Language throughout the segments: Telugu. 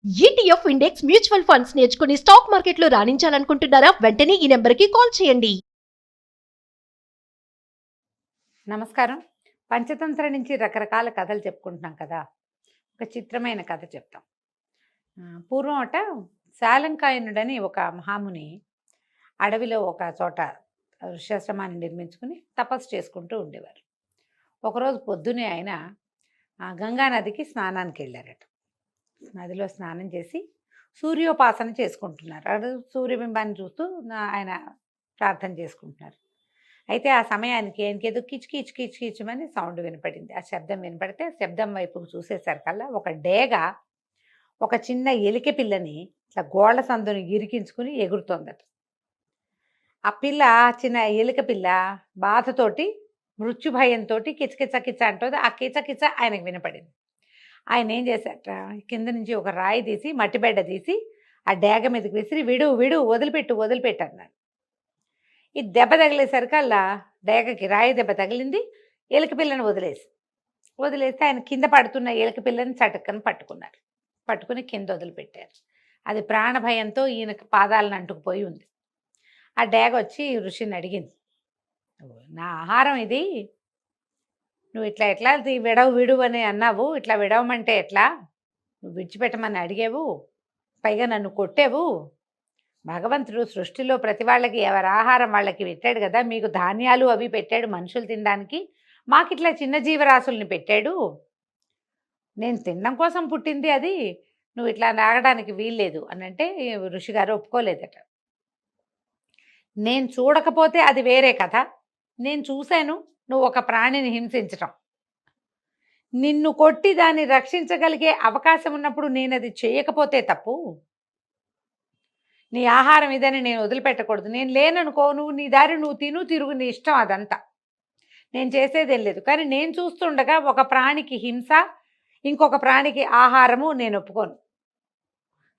ఈటీఎఫ్ ఇండెక్స్ మ్యూచువల్ ఫండ్స్ నేర్చుకుని స్టాక్ మార్కెట్లో రాణించాలనుకుంటున్నారా? వెంటనే ఈ నెంబర్కి కాల్ చేయండి. నమస్కారం. పంచతంత్ర నుంచి రకరకాల కథలు చెప్పుకుంటున్నాం కదా. ఒక చిత్రమైన కథ చెప్తాం. పూర్వం శాలంకాయనుడని ఒక మహాముని అడవిలో ఒక చోట ఋష్యాశ్రమాన్ని నిర్మించుకుని తపస్సు చేసుకుంటూ ఉండేవారు. ఒకరోజు పొద్దునే ఆయన గంగా నదికి స్నానానికి వెళ్ళారట. నదిలో స్నానం చేసి సూర్యోపాసన చేసుకుంటున్నారు. అటు సూర్యబింబాన్ని చూస్తూ ఆయన ప్రార్థన చేసుకుంటున్నారు. అయితే ఆ సమయానికి ఆయనకేదో కిచ్ కిచ్ కిచ్ కిచమని సౌండ్ వినపడింది. ఆ శబ్దం వినపడితే శబ్దం వైపుకు చూసేసరికల్లా ఒక డేగ ఒక చిన్న ఎలిక పిల్లని ఇట్లా గోళ్ల సందుని ఇరికించుకుని ఎగురుతోందట. ఆ పిల్ల చిన్న ఎలిక పిల్ల బాధతోటి మృత్యు భయంతో కిచకిచ కిచ అంటుంది. ఆ కిచ కిచ ఆయనకు వినపడింది. ఆయన ఏం చేశారట, కింద నుంచి ఒక రాయి తీసి మట్టిబెడ్డ తీసి ఆ డేగ మీదకి విసిరి విడు విడు వదిలిపెట్టు వదిలిపెట్టు అన్నాడు. ఈ దెబ్బ తగిలేసరికల్లా డేగకి రాయి దెబ్బ తగిలింది. ఎలుక పిల్లని వదిలేస్తే ఆయన కింద పడుతున్న ఎలుక పిల్లని చటుక్కని పట్టుకున్నారు. పట్టుకుని కింద వదిలిపెట్టారు. అది ప్రాణభయంతో ఈయన పాదాలను అంటుకుపోయి ఉంది. ఆ డేగ వచ్చి ఋషిని అడిగింది, నా ఆహారం ఇది, నువ్వు ఇట్లా ఎట్లా విడవు విడువు అని అన్నావు, ఇట్లా విడవమంటే ఎట్లా, నువ్వు విడిచిపెట్టమని అడిగావు, పైగా నన్ను కొట్టావు. భగవంతుడు సృష్టిలో ప్రతి వాళ్ళకి ఎవరి ఆహారం వాళ్ళకి పెట్టాడు కదా, మీకు ధాన్యాలు అవి పెట్టాడు మనుషులు తినడానికి, మాకు ఇట్లా చిన్న జీవరాశుల్ని పెట్టాడు. నేను తినడం కోసం పుట్టింది అది, నువ్వు ఇట్లా నాగడానికి వీల్లేదు అని అంటే ఋషిగారు ఒప్పుకోలేదట. నేను చూడకపోతే అది వేరే కథ, నేను చూశాను నువ్వు ఒక ప్రాణిని హింసించటం, నిన్ను కొట్టి దాన్ని రక్షించగలిగే అవకాశం ఉన్నప్పుడు నేను అది చేయకపోతే తప్పు. నీ ఆహారం ఇదని నేను వదిలిపెట్టకూడదు. నేను లేననుకో, నువ్వు నీ దారి నువ్వు తిరుగు, నీ ఇష్టం, అదంతా నేను చేసేదేం లేదు. కానీ నేను చూస్తుండగా ఒక ప్రాణికి హింస, ఇంకొక ప్రాణికి ఆహారము నేను ఒప్పుకోను.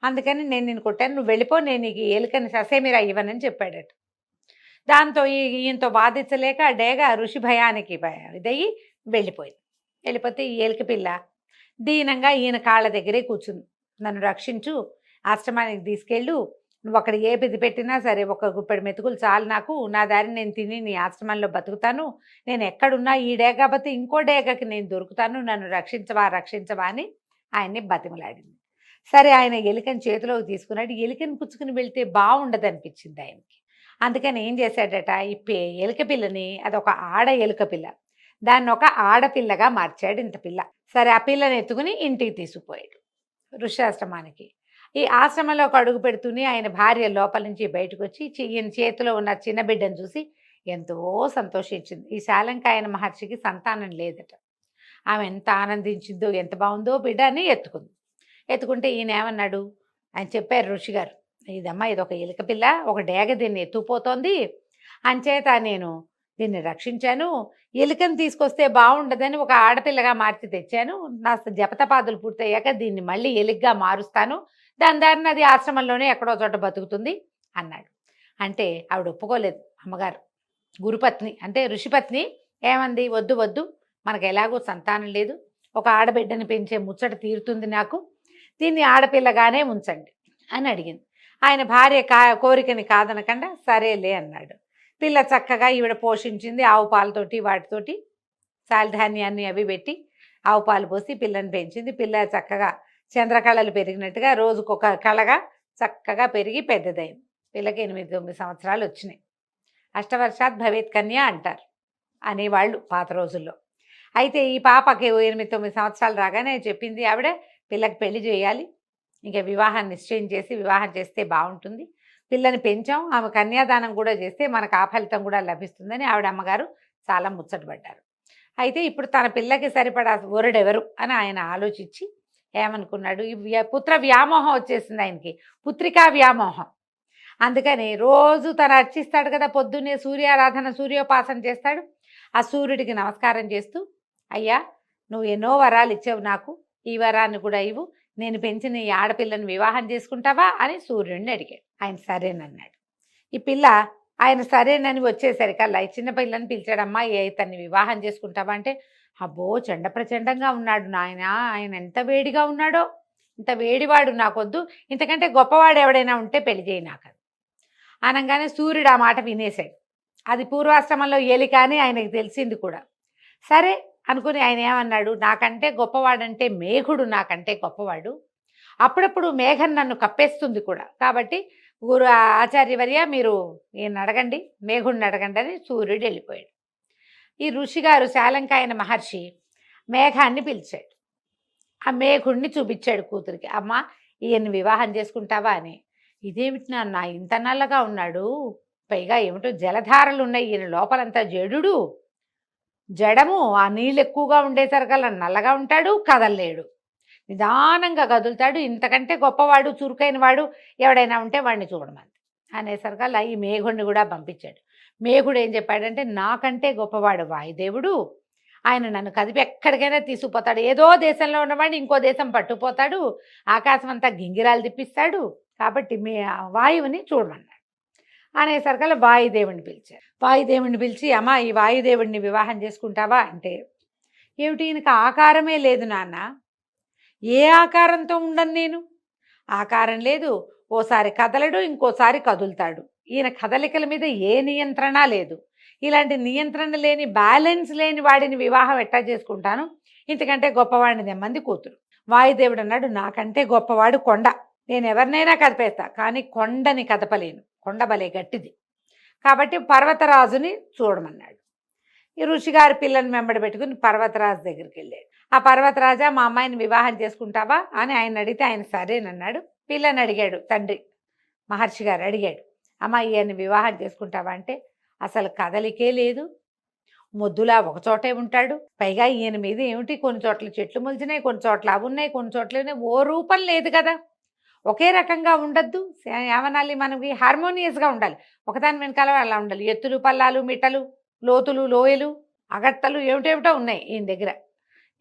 అందుకని నేను నిన్ను కొట్టాను, నువ్వు వెళ్ళిపో, నేను నీకు ఎలుకని ససేమిరా ఇవ్వనని చెప్పాడట. దాంతో ఈయనతో బాధించలేక డేగ ఋషి భయానికి ఇదయ్యి వెళ్ళిపోయింది. వెళ్ళిపోతే ఈ ఎలుక పిల్ల దీనంగా ఈయన కాళ్ళ దగ్గరే కూర్చుంది. నన్ను రక్షించు, ఆశ్రమానికి తీసుకెళ్ళు, నువ్వు అక్కడ ఏ పిది పెట్టినా సరే ఒక గుప్పెడు మెతుకులు చాలు నాకు, నా దారి నేను తిని నీ ఆశ్రమంలో బతుకుతాను, నేను ఎక్కడున్నా ఈ డేగ బతి ఇంకో డేగకి నేను దొరుకుతాను, నన్ను రక్షించవా అని ఆయన్ని బతిమలాడింది. సరే ఆయన ఎలుకని చేతిలోకి తీసుకున్నాడు. ఎలుకని పుచ్చుకుని వెళ్తే బాగుండదు అనిపించింది ఆయనకి. అందుకని ఏం చేశాడట, ఈ ఎలుక పిల్లని, అదొక ఆడ ఎలుక పిల్ల, దాన్ని ఒక ఆడపిల్లగా మార్చాడు ఇంత పిల్ల. సరే ఆ పిల్లని ఎత్తుకుని ఇంటికి తీసుకుపోయాడు ఋష్యాశ్రమానికి. ఈ ఆశ్రమంలో ఒక అడుగు పెడుతూనే ఆయన భార్య లోపల నుంచి బయటకు వచ్చి ఈయన చేతిలో ఉన్న చిన్న బిడ్డను చూసి ఎంతో సంతోషించింది. ఈ శాలంకాయన మహర్షికి సంతానం లేదట. ఆమె ఎంత ఆనందించిందో, ఎంత బాగుందో బిడ్డ అని ఎత్తుకుంటే ఈయన ఏమన్నాడు, ఆయన చెప్పారు ఋషిగారు, ఇదమ్మా ఇదొక ఎలుక పిల్ల, ఒక డేగ దీన్ని ఎత్తుకుపోతోంది, అంచేత నేను దీన్ని రక్షించాను, ఎలుకను తీసుకొస్తే బాగుండదని ఒక ఆడపిల్లగా మార్చి తెచ్చాను, నా జపతపాదులు పూర్తయ్యాక దీన్ని మళ్ళీ ఎలుకగా మారుస్తాను, దాని దారిని అది ఆశ్రమంలోనే ఎక్కడో చోట బతుకుతుంది అన్నాడు. అంటే ఆవిడ ఒప్పుకోలేదు. అమ్మగారు గురుపత్ని అంటే ఋషిపత్ని ఏమంది, వద్దు వద్దు, మనకు ఎలాగో సంతానం లేదు, ఒక ఆడబిడ్డని పెంచే ముచ్చట తీరుతుంది నాకు, దీన్ని ఆడపిల్లగానే ఉంచండి అని అడిగింది. ఆయన భార్య కోరికని కాదనకుండా సరేలే అన్నాడు. పిల్ల చక్కగా ఈవిడ పోషించింది, ఆవు పాలతోటి వాటితోటి సాలిధాన్యాన్ని అవి పెట్టి ఆవు పాలు పోసి పిల్లని పెంచింది. పిల్ల చక్కగా చంద్రకళలు పెరిగినట్టుగా రోజుకొక కళగా చక్కగా పెరిగి పెద్దదైంది. పిల్లకి 8-9 సంవత్సరాలు వచ్చినాయి. అష్టవర్షాత్ భవేత్ కన్య అంటారు అనేవాళ్ళు పాత రోజుల్లో. అయితే ఈ పాపకి 8-9 సంవత్సరాలు రాగానే చెప్పింది ఆవిడ, పిల్లకి పెళ్లి చేయాలి, ఇంకా వివాహం నిశ్చయం చేసి వివాహం చేస్తే బాగుంటుంది, పిల్లని పెంచాం, ఆమె కన్యాదానం కూడా చేస్తే మనకు ఆ ఫలితం కూడా లభిస్తుందని ఆవిడ అమ్మగారు చాలా ముచ్చటపడ్డారు. అయితే ఇప్పుడు తన పిల్లకి సరిపడా వరుడెవరు అని ఆయన ఆలోచించి ఏమనుకున్నాడు, పుత్ర వ్యామోహం వచ్చేసింది ఆయనకి, పుత్రికా వ్యామోహం. అందుకని రోజు తను అర్చిస్తాడు కదా, పొద్దున్నే సూర్యారాధన సూర్యోపాసన చేస్తాడు. ఆ సూర్యుడికి నమస్కారం చేస్తూ, అయ్యా నువ్వు ఎన్నో వరాలు ఇచ్చావు నాకు, ఈ వరాన్ని కూడా ఇవ్వు, నేను పెంచిన ఈ ఆడపిల్లని వివాహం చేసుకుంటావా అని సూర్యుడిని అడిగాడు. ఆయన సరేనన్నాడు. ఈ పిల్ల ఆయన సరేనని వచ్చేసరికల్లా ఈ చిన్న పిల్లని పిలిచాడమ్మా, ఇతన్ని వివాహం చేసుకుంటావా అంటే, అబ్బో చండ ప్రచండంగా ఉన్నాడు నాయన, ఆయన ఎంత వేడిగా ఉన్నాడో, ఇంత వేడివాడు నాకొద్దు, ఇంతకంటే గొప్పవాడు ఎవడైనా ఉంటే పెళ్లి చేయి నాకు అనగానే సూర్యుడు ఆ మాట వినేశాడు. అది పూర్వాశ్రమంలో ఏలిక అని ఆయనకు తెలిసింది కూడా. సరే అనుకుని ఆయన ఏమన్నాడు, నాకంటే గొప్పవాడంటే మేఘుడు నాకంటే గొప్పవాడు, అప్పుడప్పుడు మేఘం నన్ను కప్పేస్తుంది కూడా, కాబట్టి గురు ఆచార్యవర్య మీరు ఈయన అడగండి, మేఘుడిని అడగండి అని సూర్యుడు వెళ్ళిపోయాడు. ఈ ఋషిగారు శాలంకాయన మహర్షి మేఘాన్ని పిలిచాడు. ఆ మేఘుడిని చూపించాడు కూతురికి. అమ్మ ఈయన్ని వివాహం చేసుకుంటావా అని. ఇదేమిటి నాన్న ఇంత నల్లగా ఉన్నాడు, పైగా ఏమిటో జలధారలు ఉన్నాయి, ఈయన లోపలంతా జడము, ఆ నీళ్ళు ఎక్కువగా ఉండేసరికల్లా నల్లగా ఉంటాడు, కదలలేడు, నిదానంగా కదులుతాడు, ఇంతకంటే గొప్పవాడు చురుకైన వాడు ఎవడైనా ఉంటే వాడిని చూడమంది అనేసరికల్లా ఈ మేఘుడిని కూడా పంపించాడు. మేఘుడు ఏం చెప్పాడంటే, నాకంటే గొప్పవాడు వాయుదేవుడు, ఆయన నన్ను కదిపి ఎక్కడికైనా తీసుకుపోతాడు, ఏదో దేశంలో ఉన్నవాడిని ఇంకో దేశం పట్టుకుపోతాడు, ఆకాశం అంతా గింగిరాలు తిప్పిస్తాడు, కాబట్టి వాయువుని చూడమన్నాడు అనేసరికల్లా వాయుదేవుడిని పిలిచారు. వాయుదేవుడిని పిలిచి, అమ్మ ఈ వాయుదేవుడిని వివాహం చేసుకుంటావా అంటే, ఏమిటి ఈయనకు ఆకారమే లేదు నాన్న, ఏ ఆకారంతో ఉండను నేను, ఆకారం లేదు, ఓసారి కదలడు ఇంకోసారి కదులుతాడు, ఈయన కదలికల మీద ఏ నియంత్రణ లేదు, ఇలాంటి నియంత్రణ లేని బ్యాలెన్స్ లేని వాడిని వివాహం ఎట్టా చేసుకుంటాను, ఇంతకంటే గొప్పవాడిని దెమ్మంది కూతురు. వాయుదేవుడు అన్నాడు, నాకంటే గొప్పవాడు కొండ, నేను ఎవరినైనా కదిపేస్తా, కానీ కొండని కదపలేను, కొండ భలే గట్టిది, కాబట్టి పర్వతరాజుని చూడమన్నాడు. ఈ ఋషిగారి పిల్లని వెంబడి పెట్టుకుని పర్వతరాజు దగ్గరికి వెళ్ళాడు. ఆ పర్వతరాజా మా అమ్మాయిని వివాహం చేసుకుంటావా అని ఆయన అడిగితే ఆయన సరేనన్నాడు. పిల్లని అడిగాడు, తండ్రి మహర్షి గారు అడిగాడు, అమ్మ ఈయన్ని వివాహం చేసుకుంటావా అంటే, అసలు కదలికే లేదు, మొద్దులా ఒకచోటే ఉంటాడు, పైగా ఈయన మీద ఏమిటి కొన్ని చోట్ల చెట్లు మొలిచినాయి, కొన్ని చోట్ల అవి ఉన్నాయి, కొన్ని చోట్ల ఓ రూపం లేదు కదా, ఒకే రకంగా ఉండద్దు, ఏమనాలి మనకి హార్మోనియస్గా ఉండాలి, ఒకదాని వెనకాల అలా ఉండాలి, ఎత్తులు పల్లాలు మిట్టలు లోతులు లోయలు అగట్టలు ఏమిటేమిటో ఉన్నాయి ఈయన దగ్గర,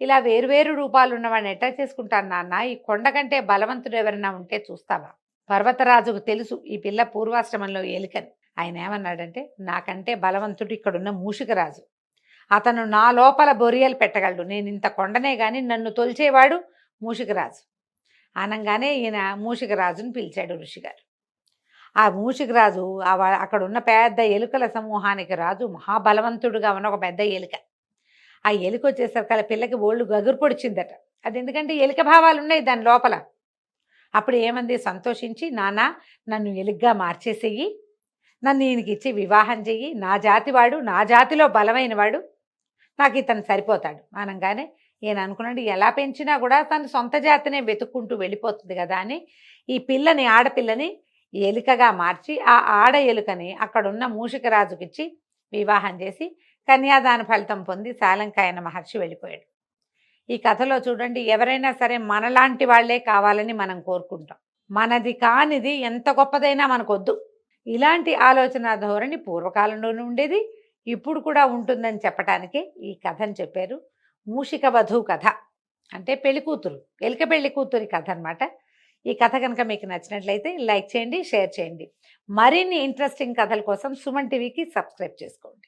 ఇలా వేరువేరు రూపాలు ఉన్నవాడిని ఎట్టా చేసుకుంటాను నాన్న, ఈ కొండ కంటే బలవంతుడు ఎవరైనా ఉంటే చూస్తావా. పర్వతరాజుకు తెలుసు ఈ పిల్ల పూర్వాశ్రమంలో ఏలికని. ఆయన ఏమన్నాడంటే, నాకంటే బలవంతుడు ఇక్కడున్న మూషికరాజు, అతను నా లోపల బొరియలు పెట్టగలడు, నేను ఇంత కొండనే కానీ నన్ను తొలిచేవాడు మూషికరాజు అనగానే ఈయన మూషికరాజుని పిలిచాడు ఋషిగారు. ఆ మూషికరాజు అక్కడ ఉన్న పెద్ద ఎలుకల సమూహానికి రాజు, మహాబలవంతుడుగా ఉన్న ఒక పెద్ద ఎలుక. ఆ ఎలుక వచ్చేసరికి ఆ పిల్లకి ఒళ్ళు గగురు పొడిచిందట, అది ఎందుకంటే ఎలుక భావాలు ఉన్నాయి దాని లోపల. అప్పుడు ఏమంది, సంతోషించి, నాన్న నన్ను ఎలుగ్గా మార్చేసేయి, నన్ను ఈయనకి ఇచ్చి వివాహం చెయ్యి, నా జాతివాడు, నా జాతిలో బలమైన వాడు, నాకు ఇతను సరిపోతాడు అనగానే ఈయన అనుకున్నాడు, ఎలా పెంచినా కూడా తన సొంత జాతినే వెతుక్కుంటూ వెళ్ళిపోతుంది కదా అని ఈ పిల్లని, ఆడపిల్లని ఎలుకగా మార్చి ఆ ఆడ ఎలుకని అక్కడున్న మూషికరాజుకిచ్చి వివాహం చేసి కన్యాదాన ఫలితం పొంది శాలంకాయన మహర్షి వెళ్ళిపోయాడు. ఈ కథలో చూడండి, ఎవరైనా సరే మనలాంటి వాళ్లే కావాలని మనం కోరుకుంటాం, మనది కానిది ఎంత గొప్పదైనా మనకొద్దు, ఇలాంటి ఆలోచన ధోరణి పూర్వకాలంలోనూ ఉండేది, ఇప్పుడు కూడా ఉంటుందని చెప్పటానికి ఈ కథను చెప్పారు. మూషిక వధువు కథ అంటే పెళ్లి కూతురు, ఎలుక పెళ్లి కూతురి కథ అనమాట. ఈ కథ కనుక మీకు నచ్చినట్లయితే లైక్ చేయండి, షేర్ చేయండి. మరిన్ని ఇంట్రెస్టింగ్ కథల కోసం సుమన్ టీవీకి సబ్స్క్రైబ్ చేసుకోండి.